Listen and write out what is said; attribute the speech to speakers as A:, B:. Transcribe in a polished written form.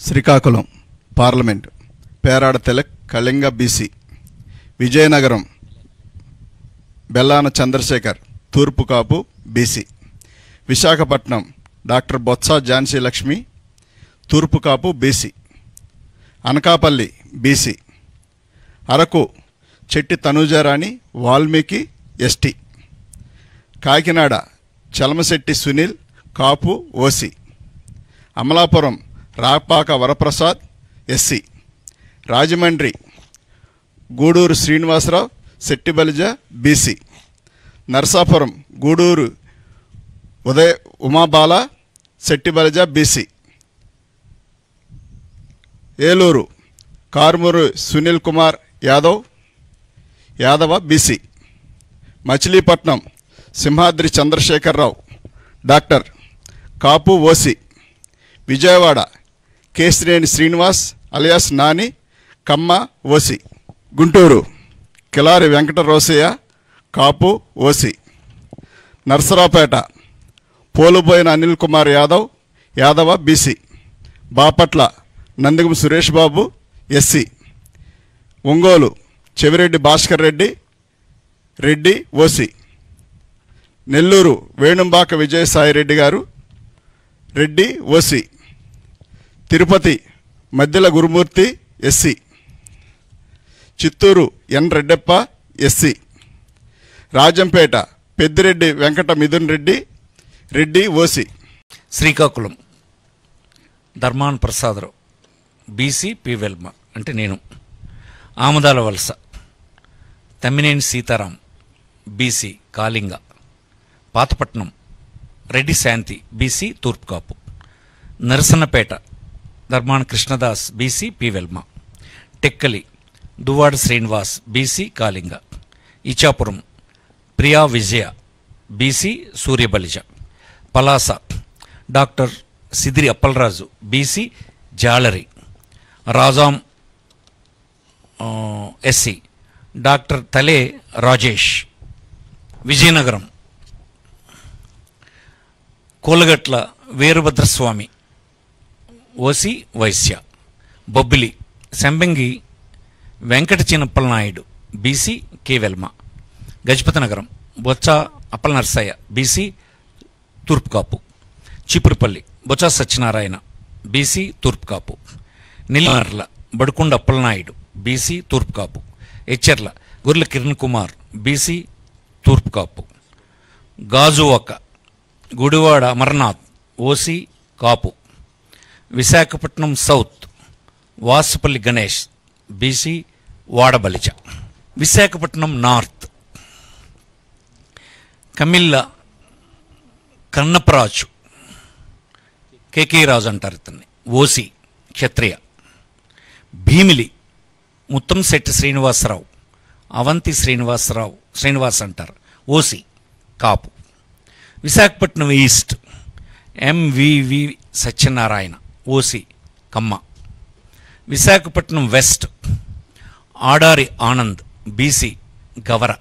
A: Srikakulam parliament Perada Tilak Kalinga BC, Vizianagaram Bellana Chandrasekhar తూర్పు Kapu BC, Visakhapatnam doctor Botsa Jhansi Lakshmi తూర్పు Kapu BC, Anakapalli BC, Araku Chetti Tanujarani Valmiki ST, Kakinada Chalamasetti Sunil Kapu OC, Amalapuram Rapaka Varaprasad SC, Rajahmundry Guduru Srinivasarao Settibalija BC, Narasapuram Guduru Udaya Umabala Settibalija BC, Eluru Karmuru Sunil Kumar Yadava BC, Machilipatnam Simhadri Chandrasekhararao doctor Kapu OC, Vijayawada Kesineni Srinivas alias Nani Kamma OC, Guntur Kilari Venkata Rosaiah కాపు OC, Narasaraopet Polubhoyina Anil Kumar Yadava BC, Bapatla Nandigam Suresh Babu SC, Ongole Chevireddy Bhaskar Reddy OC, Nellore Venumbaka Vijayasaireddy గారు Reddy OC, Tirupati Maddila Gurumoorthy SC, Chittoor N Reddappa SC, Rajampet Peddireddy Venkata Mithun Reddy OC.
B: Srikakulam Dharmana Prasadarao BC P Velama అంటే నేను, Amadalavalasa Tammineni Sitaram BC Kalinga, Pathapatnam Reddy Shanti BC తూర్పు Kapu, Narasannapeta Dharmana Krishnadas BC P Velama, Tekkali Duvvada Srinivas BC Kalinga, Ichchapuram Priya Vijaya BC Suryabalija, Palasa doctor Sidiri Appalaraju BC జాలరి, Rajam SC doctor Thale Rajesh, Vizianagaram Kolagatla Veerabhadraswamy OC Vysya, Bobbili Sambangi Venkata Chinnappala Naidu BC K Velama, Gajapathinagaram Botsa Appala Narsaiah BC తూర్పు Kapu, Cheepurupalli Botsa Satyanarayana BC తూర్పు Kapu, Nellimarla Badukonda Appalanaidu BC తూర్పు Kapu, Etcherla Gurla Kiran Kumar BC తూర్పు Kapu, Gajuwaka Gudivada Amarnath OC Kapu, Visakhapatnam south Vasupalli Ganesh BC Vadabalija, Visakhapatnam north Kamilla Kannaparaju కేకే రాజు అంటారు ఇతన్ని ఓసీ క్షత్రియ, భీమిలి ముత్తంశెట్టి శ్రీనివాసరావు అవంతి శ్రీనివాస్ అంటారు OC Kapu, Visakhapatnam east MVV Satyanarayana OC Kamma, Visakhapatnam west Adari Anand BC Gavara.